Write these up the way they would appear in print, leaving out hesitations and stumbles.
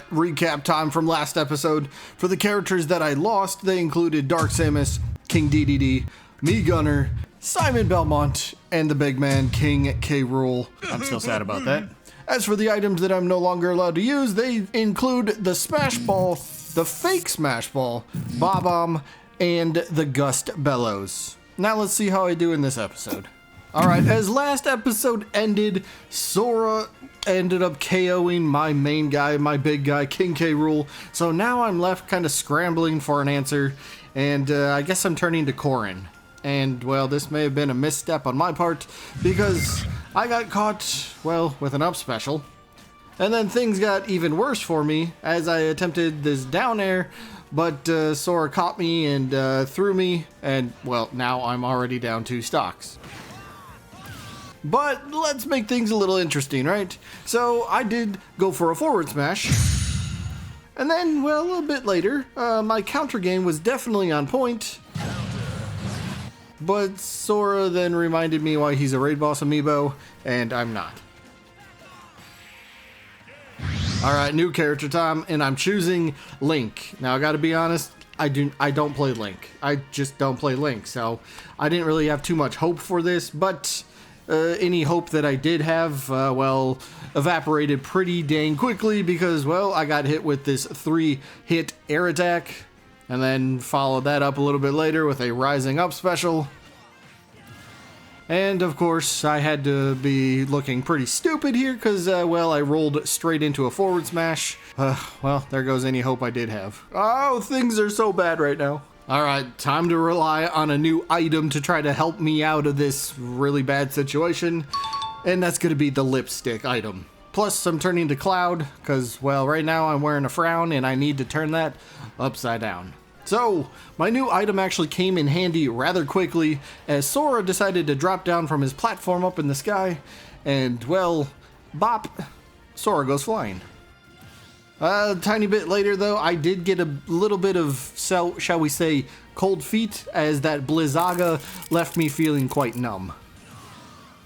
Alright, recap time from last episode. For the characters that I lost, they included Dark Samus, King DDD, Me Gunner, Simon Belmont, and the big man, King K. Rool. I'm still sad about that. As for the items that I'm no longer allowed to use, they include the Smash Ball, the fake Smash Ball, Bob-omb, and the Gust Bellows. Now let's see how I do in this episode. Alright, as last episode ended, Sora ended up KOing my main guy, my big guy, King K. Rool. So now I'm left kind of scrambling for an answer, and I guess I'm turning to Corrin. And, well, this may have been a misstep on my part, because I got caught, well, with an up special. And then things got even worse for me as I attempted this down air, but Sora caught me and threw me, and, well, now I'm already down 2 stocks. But let's make things a little interesting, right? So I did go for a forward smash. And then, well, a bit later, my counter game was definitely on point. But Sora then reminded me why he's a raid boss amiibo, and I'm not. Alright, new character time, and I'm choosing Link. Now I gotta be honest, I don't play Link. I just don't play Link, so I didn't really have too much hope for this, but any hope that I did have, well, evaporated pretty dang quickly because, well, I got hit with this 3-hit air attack, and then followed that up a little bit later with a rising up special. And, of course, I had to be looking pretty stupid here because, well, I rolled straight into a forward smash. Well, there goes any hope I did have. Oh, things are so bad right now. Alright, time to rely on a new item to try to help me out of this really bad situation. And that's going to be the lipstick item. Plus, I'm turning to Cloud because, well, right now I'm wearing a frown and I need to turn that upside down. So, my new item actually came in handy rather quickly as Sora decided to drop down from his platform up in the sky. And, well, bop, Sora goes flying. A tiny bit later, though, I did get a little bit of, shall we say, cold feet, as that Blizzaga left me feeling quite numb.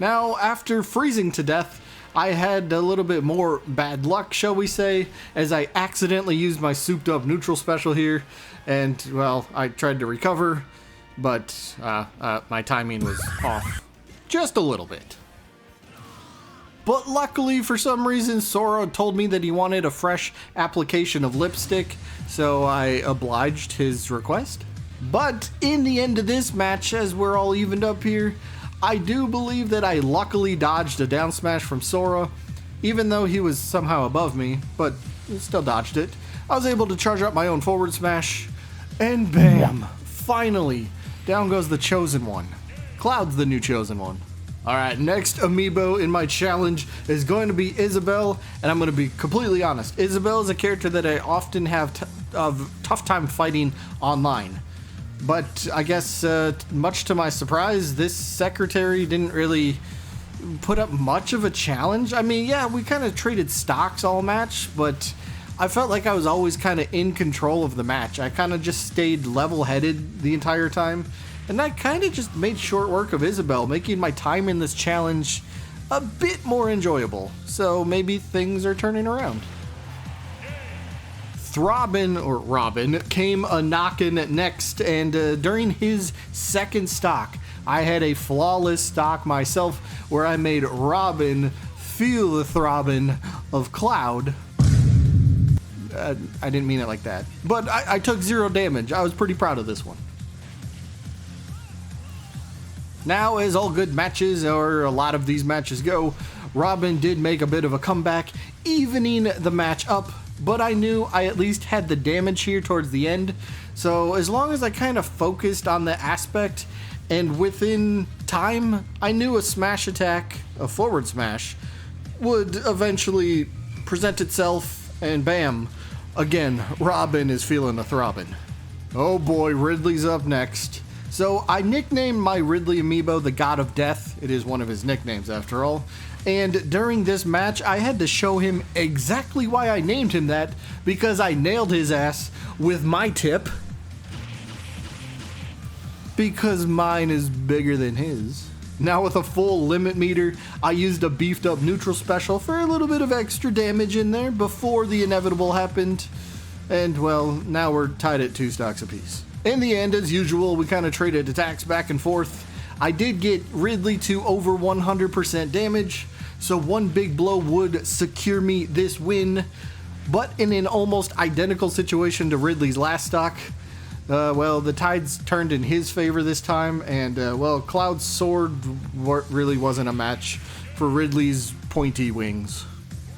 Now, after freezing to death, I had a little bit more bad luck, shall we say, as I accidentally used my souped up neutral special here, and, well, I tried to recover, but my timing was off just a little bit. But luckily, for some reason, Sora told me that he wanted a fresh application of lipstick, so I obliged his request. But in the end of this match, as we're all evened up here, I do believe that I luckily dodged a down smash from Sora, even though he was somehow above me, but still dodged it. I was able to charge up my own forward smash, and bam! Finally, down goes the Chosen One. Cloud's the new Chosen One. Alright, next amiibo in my challenge is going to be Isabelle, and I'm going to be completely honest. Isabelle is a character that I often have tough time fighting online. But I guess, much to my surprise, this secretary didn't really put up much of a challenge. I mean, yeah, we kind of traded stocks all match, but I felt like I was always kind of in control of the match. I kind of just stayed level-headed the entire time. And that kind of just made short work of Isabelle, making my time in this challenge a bit more enjoyable. So maybe things are turning around. Robin came a-knockin' next, and during his second stock, I had a flawless stock myself where I made Robin feel the throbbing of Cloud. I didn't mean it like that. But I took 0 damage. I was pretty proud of this one. Now, as all good matches, or a lot of these matches go, Robin did make a bit of a comeback, evening the match up, but I knew I at least had the damage here towards the end, so as long as I kind of focused on the aspect, and within time, I knew a smash attack, a forward smash, would eventually present itself, and bam, again, Robin is feeling the throbbing. Oh boy, Ridley's up next. So I nicknamed my Ridley amiibo the God of Death. It is one of his nicknames after all. And during this match, I had to show him exactly why I named him that, because I nailed his ass with my tip. Because mine is bigger than his. Now with a full limit meter, I used a beefed up neutral special for a little bit of extra damage in there before the inevitable happened. And well, now we're tied at 2 stocks apiece. In the end, as usual, we kind of traded attacks back and forth. I did get Ridley to over 100% damage, so one big blow would secure me this win. But in an almost identical situation to Ridley's last stock, well, the tides turned in his favor this time, and well, Cloud's sword really wasn't a match for Ridley's pointy wings.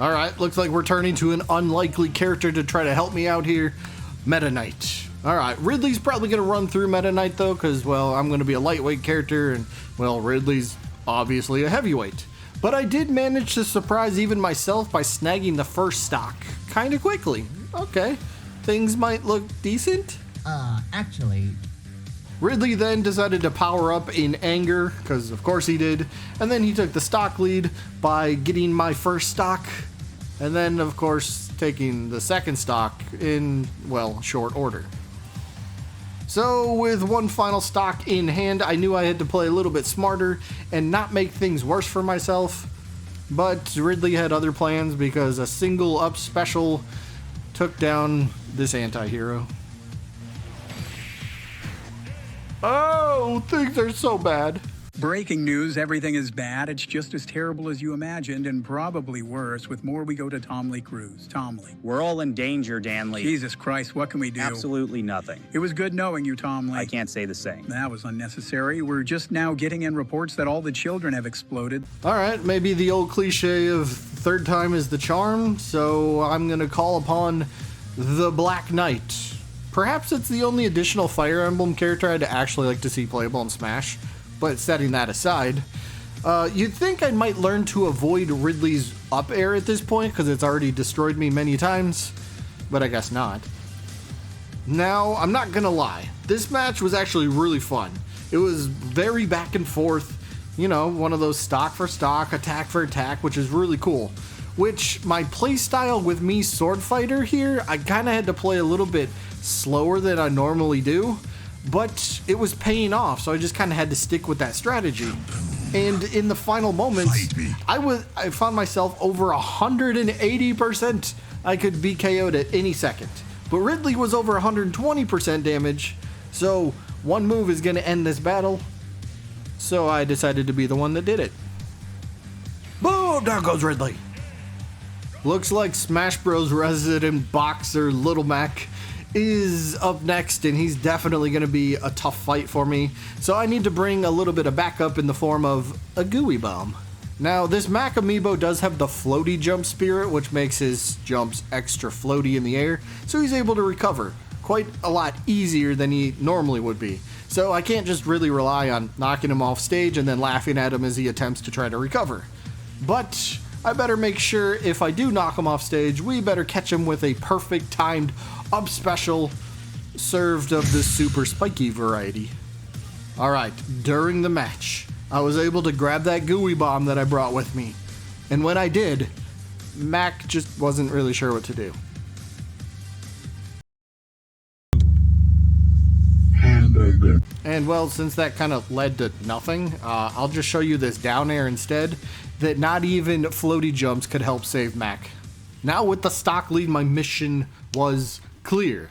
Alright, looks like we're turning to an unlikely character to try to help me out here, Meta Knight. Alright, Ridley's probably going to run through Meta Knight though, because, well, I'm going to be a lightweight character, and, well, Ridley's obviously a heavyweight. But I did manage to surprise even myself by snagging the first stock kind of quickly. Okay, things might look decent. Actually... Ridley then decided to power up in anger, because of course he did, and then he took the stock lead by getting my first stock, and then of course taking the second stock in, well, short order. So with one final stock in hand, I knew I had to play a little bit smarter and not make things worse for myself, but Ridley had other plans because a single up special took down this anti-hero. Oh, things are so bad. Breaking news, everything is bad. It's just as terrible as you imagined, and probably worse. With more, we go to Tomley Cruz. Tomley. We're all in danger, Danley. Jesus Christ, what can we do? Absolutely nothing. It was good knowing you, Tomley. I can't say the same. That was unnecessary. We're just now getting in reports that all the children have exploded. Alright, maybe the old cliche of third time is the charm, so I'm gonna call upon the Black Knight. Perhaps it's the only additional Fire Emblem character I'd actually like to see playable in Smash, but setting that aside, you'd think I might learn to avoid Ridley's up air at this point because it's already destroyed me many times, but I guess not. Now, I'm not gonna lie, this match was actually really fun. It was very back and forth, you know, one of those stock for stock, attack for attack, which is really cool. Which, my playstyle with me sword fighter here, I kinda had to play a little bit slower than I normally do, but it was paying off, so I just kind of had to stick with that strategy. And in the final moments, I found myself over 180%. I could be KO'd at any second. But Ridley was over 120% damage, so one move is going to end this battle. So I decided to be the one that did it. Boom! There goes Ridley. Looks like Smash Bros. Resident boxer Little Mac is up next, and he's definitely going to be a tough fight for me. So I need to bring a little bit of backup in the form of a gooey bomb. Now, this Mac amiibo does have the floaty jump spirit, which makes his jumps extra floaty in the air, so he's able to recover quite a lot easier than he normally would be. So I can't just really rely on knocking him off stage and then laughing at him as he attempts to try to recover. But I better make sure if I do knock him off stage, we better catch him with a perfect timed up special served of the super spiky variety. Alright, during the match, I was able to grab that gooey bomb that I brought with me. And when I did, Mac just wasn't really sure what to do. And well, since that kind of led to nothing, I'll just show you this down air instead, that not even floaty jumps could help save Mac. Now with the stock lead, my mission was clear.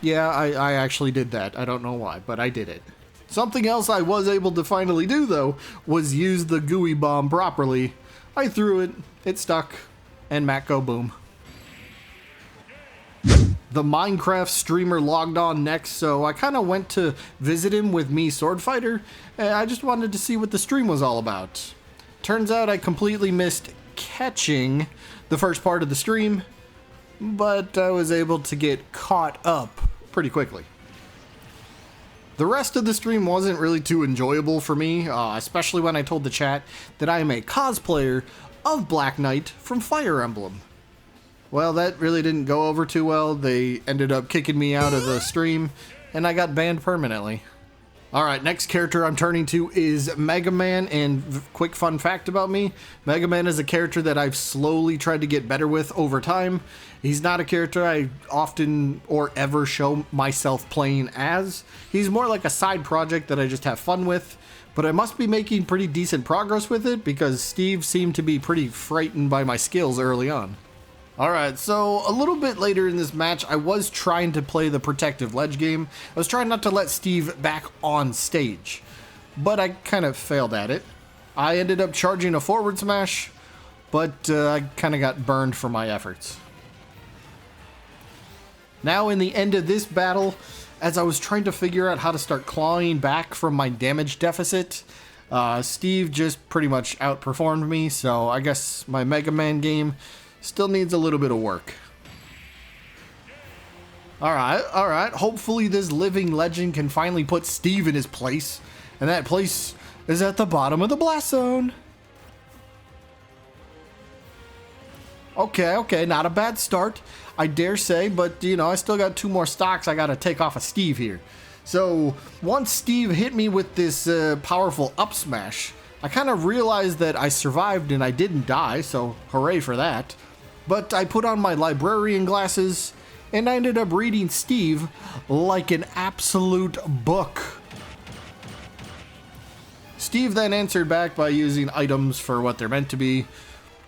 Yeah, I actually did that. I don't know why, but I did it. Something else I was able to finally do, though, was use the gooey bomb properly. I threw it, it stuck, and Mac go boom. The Minecraft streamer logged on next, so I kind of went to visit him with me sword fighter, and I just wanted to see what the stream was all about. Turns out I completely missed catching the first part of the stream, but I was able to get caught up pretty quickly. The rest of the stream wasn't really too enjoyable for me, especially when I told the chat that I am a cosplayer of Black Knight from Fire Emblem. Well, that really didn't go over too well. They ended up kicking me out of the stream, and I got banned permanently. All right, next character I'm turning to is Mega Man, and quick fun fact about me, Mega Man is a character that I've slowly tried to get better with over time. He's not a character I often or ever show myself playing as. He's more like a side project that I just have fun with, but I must be making pretty decent progress with it because Steve seemed to be pretty frightened by my skills early on. Alright, so a little bit later in this match, I was trying to play the protective ledge game. I was trying not to let Steve back on stage, but I kind of failed at it. I ended up charging a forward smash, but I kind of got burned for my efforts. Now in the end of this battle, as I was trying to figure out how to start clawing back from my damage deficit, Steve just pretty much outperformed me, so I guess my Mega Man game still needs a little bit of work. Alright. Hopefully this living legend can finally put Steve in his place. And that place is at the bottom of the blast zone. Okay, not a bad start, I dare say, but you know, I still got 2 more stocks I gotta take off of Steve here. So once Steve hit me with this powerful up smash, I kind of realized that I survived and I didn't die, so hooray for that. But I put on my librarian glasses and I ended up reading Steve like an absolute book. Steve then answered back by using items for what they're meant to be,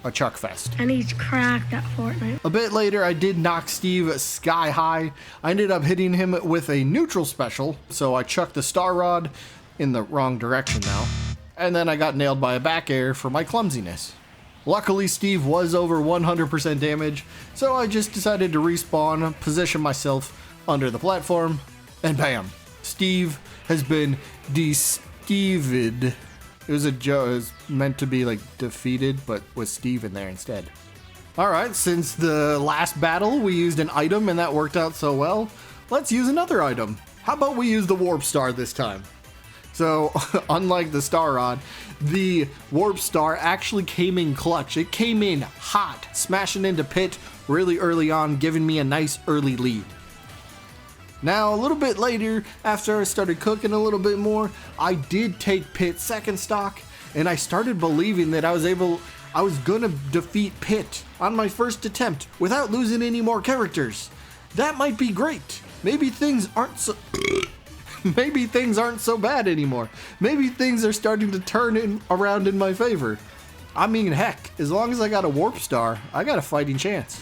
a chuck fest. And he's cracked at Fortnite. A bit later, I did knock Steve sky high. I ended up hitting him with a neutral special, so I chucked the star rod in the wrong direction now. And then I got nailed by a back air for my clumsiness. Luckily, Steve was over 100% damage, so I just decided to respawn, position myself under the platform, and bam! Steve has been de-Steved. It was a joke. It was meant to be like defeated, but with Steve in there instead. Alright, since the last battle we used an item and that worked out so well, let's use another item. How about we use the Warp Star this time? So, unlike the Star Rod, the Warp Star actually came in clutch. It came in hot, smashing into Pit really early on, giving me a nice early lead. Now, a little bit later, after I started cooking a little bit more, I did take Pit second stock, and I started believing that I was gonna defeat Pit on my first attempt without losing any more characters. That might be great. Maybe things aren't so... Maybe things aren't so bad anymore. Maybe things are starting to turn around in my favor. I mean, heck, as long as I got a Warp Star, I got a fighting chance.